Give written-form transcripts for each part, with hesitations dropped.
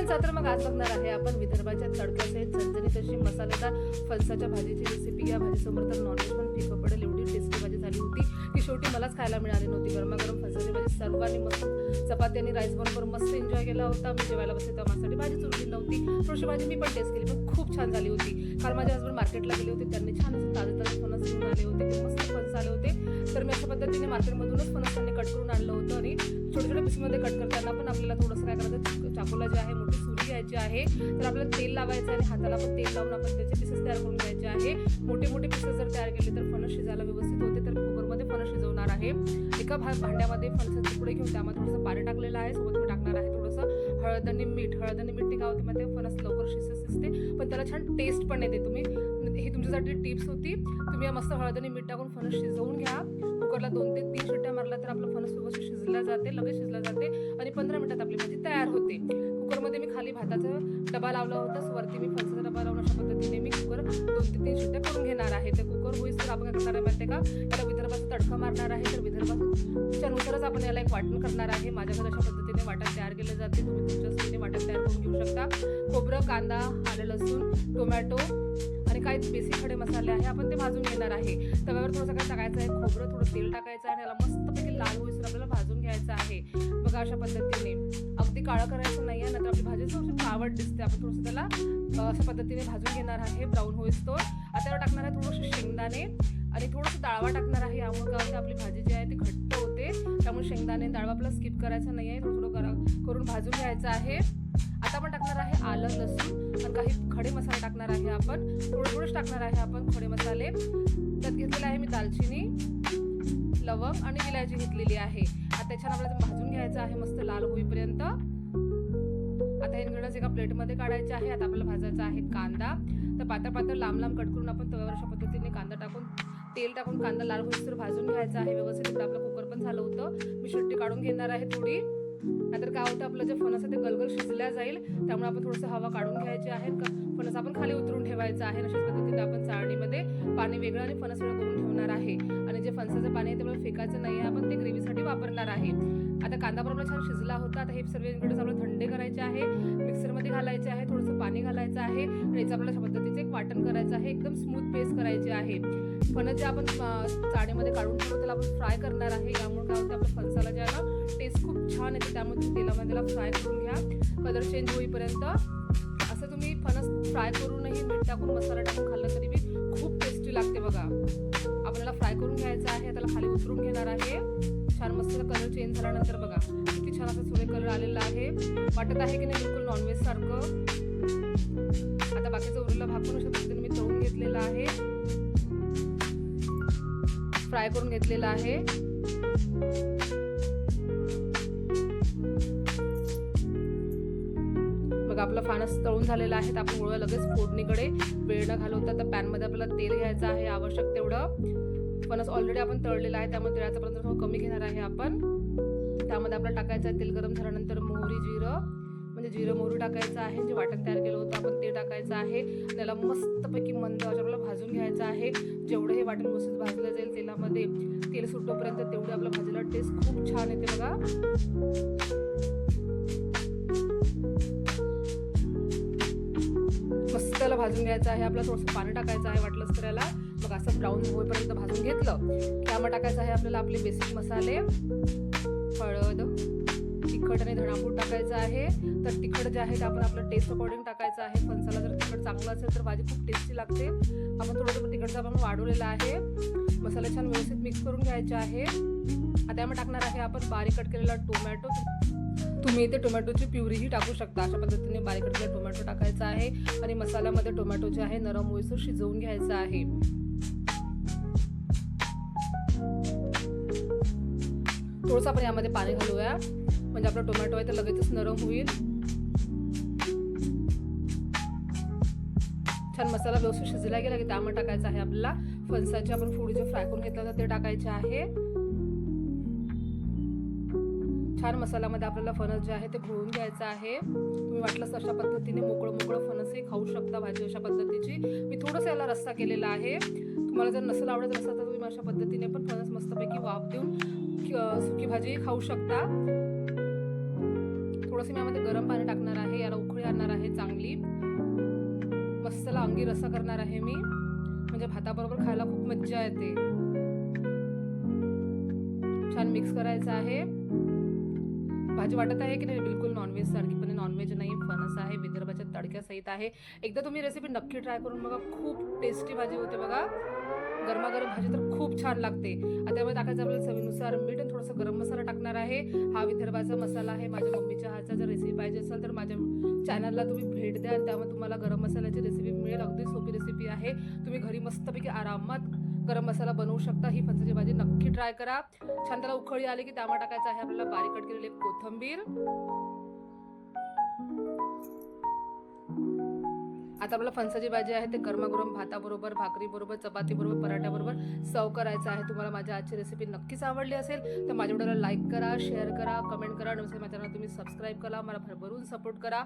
चला तर मग आज बघणार आहे आपण विदर्भाच्या तडक्यासहित झणझणीत अशी मसालेदार फणसाच्या भाजीची रेसिपी. या भाजीसमोर तर नॉनव्हेज पण फिकं पडेल एवढी टेस्टी भाजी झाली होती की शेवटी मलाच खायला मिळाली नव्हती. गरमागरम फणसाची भाजी सर्वांनी मस्त चपाती आणि राईस बरोबर मस्त एन्जॉय केला होता. मी जेवायला बसले तेव्हा माझ्यासाठी भाजी चुरली नव्हती. थोडीशी भाजी मी पण टेस्ट केली पण खूप छान झाली होती. काल माझे हसबंड मार्केटला गेले होते, त्यांनी छान असं ताजे ताजे फणस घेऊन आले होते, ते मस्त फणस आले होते. तर मी अशा पद्धतीने मार्केटमधूनच फणस त्यांनी कट करून आणलं होतं आणि छोट्या छोट्या पीसमध्ये कट करताना पण आपल्याला थोडंसं काय करायचं, चाकूला जे आहे मोठी सुरी घ्यायची आहे. तर आपल्याला तेल लावायचं आणि हाताला पण तेल लावून आपण त्याचे पीसेस तयार करून घ्यायचे आहे. मोठे मोठे पीसेस जर तयार केले तर फणस शिजायला व्यवस्थित होते. तर कुकरमध्ये फणस शिजवणार आहे. एका भांड्यामध्ये फणसाचे तुकडे घेऊन त्यामध्ये थोडंसं पाणी टाकलेलं आहे. सोबत मी टाकणार आहे थोडंसं हळद आणि मीठ. हळद आणि मीठ काय होते मध्ये फणस लवकर शिजते पण त्याला छान टेस्ट पण येते. ही तुमच्यासाठी टिप्स होती. तुम्ही मस्त हळद आणि मीठ टाकून फणस शिजवून घ्या. कुकरला 2 ते 3 शिट्ट्या मारल्या तर आपलं फणस व्यवस्थित शिजला जाते, लगेच शिजला जाते आणि 15 मिनिटात आपली भाजी तयार होते. कुकरमध्ये मी खाली भाताचा डबा लावला होता, वरती मी फणसाचा डबा लावून अशा पद्धतीने मी कुकर 2 ते 3 शिट्ट्या करून घेणार आहे. ते कुकर होईस तर आपण काय करणार आहे माहिती का, याला विदर्भाचा तडका मारणार आहे. तर विदर्भाच्या नुसारच आपण याला एक वाटण करणार आहे. माझ्याकडे अशा पद्धतीने वाटण तयार केले जाते, तुम्ही तुमच्या सोयीने वाटण तयार करून घेऊ शकता. खोबरं, कांदा, आलं, लसूण, टोमॅटो आणि काही बेसिक खडे मसाले आहे, आपण ते भाजून घेणार आहे. तव्यावर थोडंसं काय टाकायचं आहे, खोबरं, थोडं तेल टाकायचं आहे आणि याला मस्तपैकी लाल होईसर आपल्याला भाजून घ्यायचं आहे. बघा अशा पद्धतीने अगदी काळं करायचं नाही आहे, नंतर आपली भाजी थोडीशी काळवट दिसते. आपण थोडंसं त्याला अशा पद्धतीने भाजून घेणार आहे ब्राऊन होईस तो. आता यावर टाकणार आहे थोडंसं शेंगदाणे आणि थोडंसं डाळवा टाकणार आहे. यामुळे काय होते आपली भाजी जी आहे ती घट्ट होते. त्यामुळे शेंगदाणे डाळवा आपल्याला स्किप करायचा नाही आहे, थोडं थोडं करून भाजून घ्यायचं आहे. आता आपण टाकणार आहे आलं, लसूण आणि काही खडे मसाले टाकणार आहे. आपण थोडेच टाकणार आहे आपण खडे मसाले. त्यात घेतलेले आहे मी दालचिनी, लवंग आणि विलायची घेतलेली आहे. आता छान आपल्याला भाजून घ्यायचं आहे मस्त लाल होईपर्यंत. आता हे इन्ग्रेडियंट्स एका प्लेटमध्ये काढायचे आहे. आता आपल्याला भाजायचा आहे कांदा. तर पातळ पातळ लांब लांब कट करून आपण तव्यावर अशा पद्धतीने कांदा टाकून तेल टाकून कांदा लाल होईस तर भाजून घ्यायचा आहे व्यवस्थित. इकडे आपलं कुकर पण झालं होतं, मी शिट्टी काढून घेणार आहे थोडी. नंतर काय होतं आपलं जे फणस आहे ते गलगल शिजल्या जाईल, त्यामुळे आपण थोडंसं हवा काढून घ्यायची आहे. फणस आपण खाली उतरून ठेवायचं आहे. अशाच पद्धतीने आपण चाळणीमध्ये पाणी वेगळं आणि फणस वेगळं करून ठेवणार आहे. आणि जे फणसाचं पाणी आहे ते फेकायचं नाही आहे, आपण ते ग्रेव्हीसाठी वापरणार आहे. आता कांदा बरोबर छान शिजला होता. आता हे सर्व इन्ग्रेडियंट्स आपल्याला थंडे करायचे आहे, मिक्सरमध्ये घालायचे आहे, थोडंसं पाणी घालायचं आहे आणि याचं आपल्याला अशा पद्धतीचं एक वाटण करायचं आहे. एकदम स्मूथ पेस्ट करायची आहे. फणस जे आपण चाळणीमध्ये काढून ठेवतो त्याला आपण फ्राय करणार आहे. यामुळे काय होतं आपल्या फणसाला जे आहे ना टेस्ट खूप छान येते. त्यामुळे तेलामध्ये त्याला फ्राय करून घ्या कलर चेंज होईपर्यंत. असं तुम्ही फणस फ्राय करूनही मीठ टाकून मसाला टाकून खाल्लं तरी बी खूप टेस्टी लागते. बघा आपल्याला फ्राय करून घ्यायचं आहे. त्याला खाली उतरून घेणार आहे. छान मस्त कलर चेंज झाल्यानंतर बघा किती छान असं सोने कलर आलेला आहे. वाटत आहे की नाही बिलकुल नॉनव्हेज सारखं. आता बाकीचा उरलेला भाग पण अशा पद्धतीने मी तळून घेतलेला आहे, फ्राय करून घेतलेला आहे. बघा आपला फणस तळून झालेला आहे. तर आपण वळूया लगेच फोडणीकडे. वेळ न घालवता तर पॅनमध्ये आपल्याला तेल घ्यायचं आहे आवश्यक तेवढं. फणस ऑलरेडी आपण तळलेला आहे त्यामुळे तेलाचा प्रमाण थोडं कमी घेणार आहे आपण. त्यामध्ये आपल्याला टाकायचं आहे तेल गरम झाल्यानंतर मोहरी, जिरं, म्हणजे जिरं मोहरी टाकायचं आहे. जे वाटण तयार केलं होतं आपण ते टाकायचं आहे. त्याला मस्तपैकी मंद आचेवर आपल्याला भाजून घ्यायचं आहे. जेवढं हे वाटण व्यवस्थित भाजलं जाईल तेलामध्ये, तेल सुटोपर्यंत तेवढी आपल्या भाजीला टेस्ट खूप छान येते. बघा मस्त त्याला भाजून घ्यायचं आहे. आपल्याला थोडंसं पाणी टाकायचं आहे वाटलंच तर याला. मग असं ब्राऊन होईपर्यंत भाजून घेतलं त्यामुळे टाकायचं आहे आपल्याला आपले बेसिक मसाले, हळद, तिखट आणि धणापूड टाकायचं आहे. तर तिखट जे आहे ते आपण आपलं टेस्ट अकॉर्डिंग टाकायचं आहे. फणसाला जर तिखट चांगलं असेल तर भाजी खूप टेस्टी लागते. आपण थोडंसं तिखटचं आपण वाढवलेलं आहे. मसाले छान व्यवस्थित मिक्स करून घ्यायचे आहे. आता यामध्ये टाकणार आहे आपण बारीक कट केलेला टोमॅटो. तुम्ही इथे टोमॅटोची प्युरीही टाकू शकता. अशा पद्धतीने बारीक कट केलेला टोमॅटो टाकायचा आहे आणि मसाल्यामध्ये टोमॅटो जे आहे नरम होईसर शिजवून घ्यायचं आहे. थोडंसं आपण यामध्ये पाणी घालूया म्हणजे आपला टोमॅटो आहे तर लगेचच नरम होईल. छान मसाला व्यवस्थित शिजला गेला की त्यामध्ये टाकायचं आहे आपल्याला फणसाचे आपण फोडी जे फ्राय करून घेतलं होतं ते टाकायचे आहे. छान मसाल्यामध्ये आपल्याला फणस जे आहे ते घोळून घ्यायचं आहे. तुम्ही वाटलंच अशा पद्धतीने मोकळं फणसही खाऊ शकता भाजी अशा पद्धतीची. मी थोडंसं याला रस्सा केलेला आहे. तुम्हाला जर नसेल आवडत रस्सा तर तुम्ही अशा पद्धतीने पण फणस मस्तपैकी वाफ देऊन सुकी भाजी खाऊ शकता. थोडंसं मी यामध्ये गरम पाणी टाकणार आहे, याला उकळी आणणार आहे चांगली, मस्तला अंगी रस्सा करणार आहे मी, म्हणजे भाताबरोबर खायला खूप मज्जा येते. छान मिक्स करायचं आहे. भाजी वाटत आहे की नाही बिलकुल नॉनव्हेज सारखी, पण नॉनव्हेज नाही, फणस आहे, विदर्भाच्या तडक्यासहित आहे. एकदा तुम्ही रेसिपी नक्की ट्राय करून बघा, खूप टेस्टी भाजी होते बघा. गरमागरम भाजी तर खूप छान लागते. आता यामध्ये टाकायचं आपल्याला चवीनुसार मीठ आणि थोडासा गरम मसाला टाकणार आहे. हा विदर्भाचा मसाला आहे, माझ्या मम्मीच्या हातचा. जर रेसिपी पाहिजे असेल तर माझ्या चॅनलला तुम्ही भेट द्या, त्यामुळे तुम्हाला गरम मसाल्याची रेसिपी मिळेल. अगदी सोपी रेसिपी आहे, तुम्ही घरी मस्तपैकी आरामात गरम मसाला बनवू शकता. ही फणसाची भाजी नक्की ट्राय करा. छान त्याला उकळी आली की त्यामध्ये टाकायचं आहे आपल्याला बारीक कट केलेली कोथिंबीर. आता आपल्याला फणसाची भाजी आहे ते गरमागरम भाताबरोबर, भाकरीबरोबर, चपातीबरोबर, पराठ्याबरोबर सर्व करायचं आहे. तुम्हाला माझी आजची रेसिपी नक्कीच आवडली असेल तर माझ्या व्हिडिओला लाईक करा, शेअर करा, कमेंट करा. नसेल माझ्या चॅनलला तुम्ही सबस्क्राईब करा, मला भरभरून सपोर्ट करा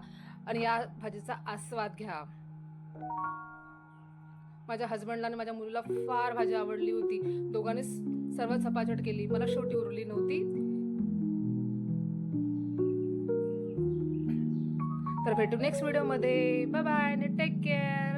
आणि या भाजीचा आस्वाद घ्या. माझ्या हस्बंडला आणि माझ्या मुलीला फार भाजी आवडली होती. दोघांनी सर्व झपाझट केली, मला शेवटी उरली नव्हती. तर भेटू नेक्स्ट व्हिडिओमध्ये. Bye bye, take care.